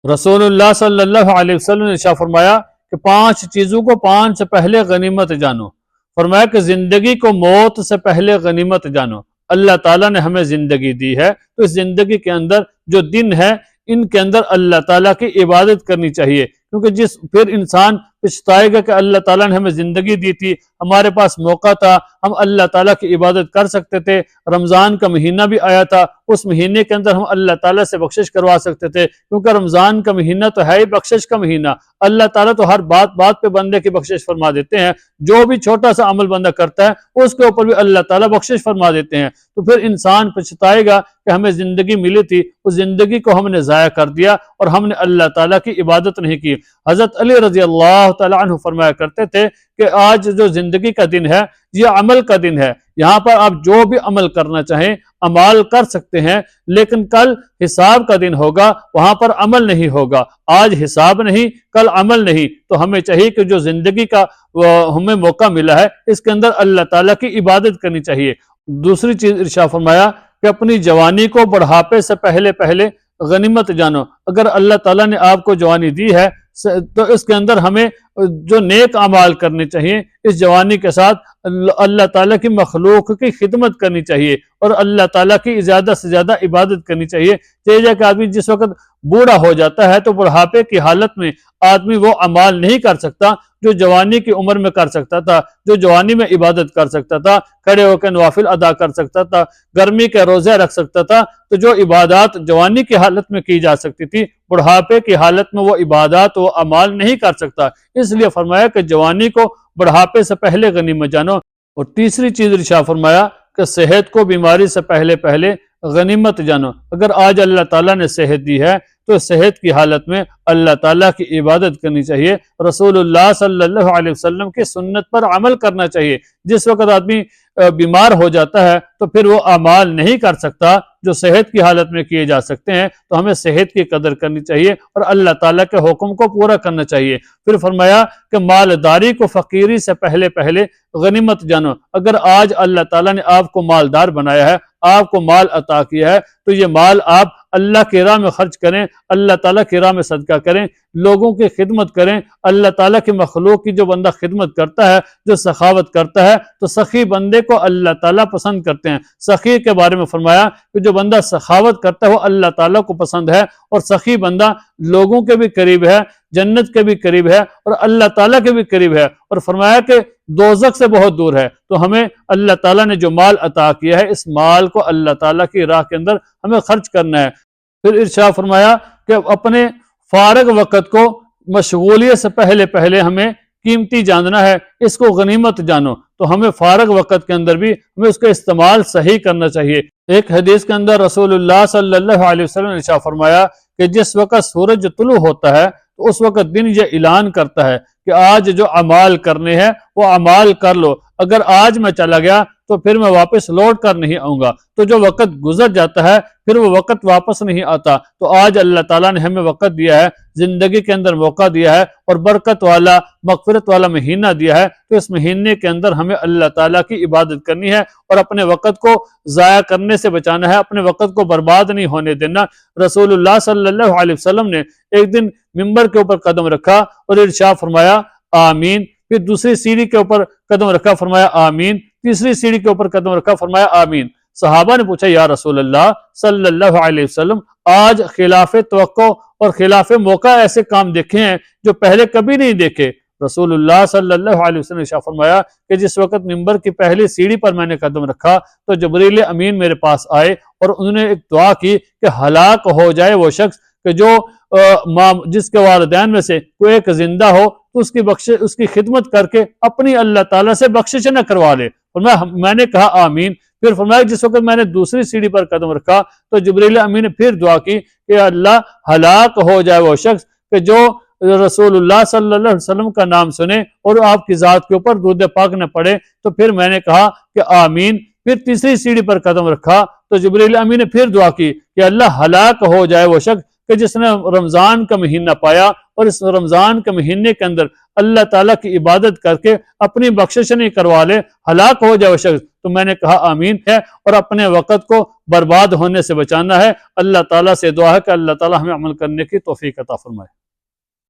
رسول اللہ صلی اللہ علیہ وسلم نے ارشاد فرمایا کہ 5 چیزوں کو 5 سے پہلے غنیمت جانو۔ فرمایا کہ زندگی کو موت سے پہلے غنیمت جانو۔ اللہ تعالیٰ نے ہمیں زندگی دی ہے، تو اس زندگی کے اندر جو دن ہے ان کے اندر اللہ تعالیٰ کی عبادت کرنی چاہیے، کیونکہ پھر انسان پچھتائے گا کہ اللہ تعالیٰ نے ہمیں زندگی دی تھی، ہمارے پاس موقع تھا، ہم اللہ تعالیٰ کی عبادت کر سکتے تھے، رمضان کا مہینہ بھی آیا تھا، اس مہینے کے اندر ہم اللہ تعالیٰ سے بخشش کروا سکتے تھے، کیونکہ رمضان کا مہینہ تو ہے ہی بخشش کا مہینہ۔ اللہ تعالیٰ تو ہر بات پہ بندے کی بخشش فرما دیتے ہیں، جو بھی چھوٹا سا عمل بندہ کرتا ہے اس کے اوپر بھی اللہ تعالیٰ بخشش فرما دیتے ہیں۔ تو پھر انسان پچھتائے گا کہ ہمیں زندگی ملی تھی، اس زندگی کو ہم نے ضائع کر دیا اور ہم نے اللہ تعالیٰ کی عبادت نہیں کی۔ حضرت علی رضی اللہ تعالیٰ عنہ فرمایا کرتے تھے کہ آج جو زندگی کا دن ہے یہ عمل کا دن ہے، یہاں پر آپ جو بھی عمل کرنا چاہیں عمال کر سکتے ہیں، لیکن کل حساب کا دن ہوگا، وہاں پر عمل نہیں ہوگا۔ آج حساب نہیں، کل عمل نہیں، تو ہمیں چاہیے کہ جو زندگی کا ہمیں موقع ملا ہے اس کے اندر اللہ تعالیٰ کی عبادت کرنی چاہیے۔ دوسری چیز ارشاد فرمایا کہ اپنی جوانی کو بڑھاپے سے پہلے غنیمت جانو۔ اگر اللہ تعالیٰ نے آپ کو جوانی دی ہے تو اس کے اندر ہمیں جو نیک اعمال کرنے چاہیے، اس جوانی کے ساتھ اللہ تعالیٰ کی مخلوق کی خدمت کرنی چاہیے اور اللہ تعالیٰ کی زیادہ سے زیادہ عبادت کرنی چاہیے۔ جیسا کہ آدمی جس وقت بوڑھا ہو جاتا ہے تو بڑھاپے کی حالت میں آدمی وہ اعمال نہیں کر سکتا جو جوانی کی عمر میں کر سکتا تھا، جو جوانی میں عبادت کر سکتا تھا، کھڑے ہو کے نوافل ادا کر سکتا تھا، گرمی کے روزے رکھ سکتا تھا، تو جو عبادات جوانی کی حالت میں کی جا سکتی تھی بڑھاپے کی حالت میں وہ عبادات وہ اعمال نہیں کر سکتا۔ اس لیے فرمایا کہ جوانی کو بڑھاپے سے پہلے غنیمت جانو۔ اور تیسری چیز ارشاد فرمایا کہ صحت کو بیماری سے پہلے غنیمت جانو۔ اگر آج اللہ تعالیٰ نے صحت دی ہے تو صحت کی حالت میں اللہ تعالیٰ کی عبادت کرنی چاہیے، رسول اللہ صلی اللہ علیہ وسلم کی سنت پر عمل کرنا چاہیے۔ جس وقت آدمی بیمار ہو جاتا ہے تو پھر وہ اعمال نہیں کر سکتا جو صحت کی حالت میں کیے جا سکتے ہیں، تو ہمیں صحت کی قدر کرنی چاہیے اور اللہ تعالیٰ کے حکم کو پورا کرنا چاہیے۔ پھر فرمایا کہ مالداری کو فقیری سے پہلے غنیمت جانو۔ اگر آج اللہ تعالیٰ نے آپ کو مالدار بنایا ہے، آپ کو مال عطا کیا ہے، تو یہ مال آپ اللہ کی راہ میں خرچ کریں، اللہ تعالیٰ کی راہ میں صدقہ کریں، لوگوں کی خدمت کریں۔ اللہ تعالیٰ کی مخلوق کی جو بندہ خدمت کرتا ہے، جو سخاوت کرتا ہے، تو سخی بندے کو اللہ تعالیٰ پسند کرتے ہیں۔ سخی کے بارے میں فرمایا کہ جو بندہ سخاوت کرتا ہے وہ اللہ تعالیٰ کو پسند ہے، اور سخی بندہ لوگوں کے بھی قریب ہے، جنت کے بھی قریب ہے اور اللہ تعالیٰ کے بھی قریب ہے، اور فرمایا کہ دوزخ سے بہت دور ہے۔ تو ہمیں اللہ تعالیٰ نے جو مال عطا کیا ہے اس مال کو اللہ تعالیٰ کی راہ کے اندر ہمیں خرچ کرنا ہے۔ پھر ارشاد فرمایا کہ اپنے فارغ وقت کو مشغولیت سے پہلے ہمیں قیمتی جاننا ہے، اس کو غنیمت جانو۔ تو ہمیں فارغ وقت کے اندر بھی ہمیں اس کا استعمال صحیح کرنا چاہیے۔ ایک حدیث کے اندر رسول اللہ صلی اللہ علیہ وسلم نے ارشاد فرمایا کہ جس وقت سورج طلوع ہوتا ہے تو اس وقت دن یہ اعلان کرتا ہے کہ آج جو اعمال کرنے ہیں وہ اعمال کر لو، اگر آج میں چلا گیا تو پھر میں واپس لوٹ کر نہیں آؤں گا۔ تو جو وقت گزر جاتا ہے پھر وہ وقت واپس نہیں آتا۔ تو آج اللہ تعالیٰ نے ہمیں وقت دیا ہے، زندگی کے اندر موقع دیا ہے اور برکت والا مغفرت والا مہینہ دیا ہے، تو اس مہینے کے اندر ہمیں اللہ تعالیٰ کی عبادت کرنی ہے اور اپنے وقت کو ضائع کرنے سے بچانا ہے، اپنے وقت کو برباد نہیں ہونے دینا۔ رسول اللہ صلی اللہ علیہ وسلم نے ایک دن ممبر کے اوپر قدم رکھا اور ارشاد فرمایا آمین، پھر دوسری سیڑھی کے اوپر قدم رکھا، فرمایا آمین، تیسری سیڑھی کے اوپر قدم رکھا، فرمایا آمین۔ صحابہ نے پوچھا یا رسول اللہ صلی اللہ علیہ وسلم، آج خلاف توقع اور خلاف موقع ایسے کام دیکھے ہیں جو پہلے کبھی نہیں دیکھے۔ رسول اللہ صلی اللہ علیہ وسلم نے فرمایا کہ جس وقت ممبر کی پہلی سیڑھی پر میں نے قدم رکھا تو جبریل امین میرے پاس آئے اور انہوں نے ایک دعا کی کہ ہلاک ہو جائے وہ شخص کہ جو جس کے والدین میں سے کوئی ایک زندہ ہو تو اس کی خدمت کر کے اپنی اللہ تعالیٰ سے بخشش نہ کروا لے۔ میں نے کہا آمین۔ پھر فرمایا جس وقت میں نے دوسری سیڑھی پر قدم رکھا تو جبریل امین نے پھر دعا کی کہ اللہ ہلاک ہو جائے وہ شخص کہ جو رسول اللہ صلی اللہ علیہ وسلم کا نام سنے اور آپ کی ذات کے اوپر درود پاک نہ پڑے۔ تو پھر میں نے کہا کہ آمین۔ پھر تیسری سیڑھی پر قدم رکھا تو جبریل امین نے پھر دعا کی کہ اللہ ہلاک ہو جائے وہ شخص کہ جس نے رمضان کا مہینہ پایا اور اس رمضان کے مہینے کے اندر اللہ تعالیٰ کی عبادت کر کے اپنی بخشش نہیں کروا لے، ہلاک ہو جائے وہ شخص، تو میں نے کہا آمین ہے، اور اپنے وقت کو برباد ہونے سے بچانا ہے۔ اللہ تعالیٰ سے دعا ہے کہ اللہ تعالیٰ ہمیں عمل کرنے کی توفیق عطا فرمائے۔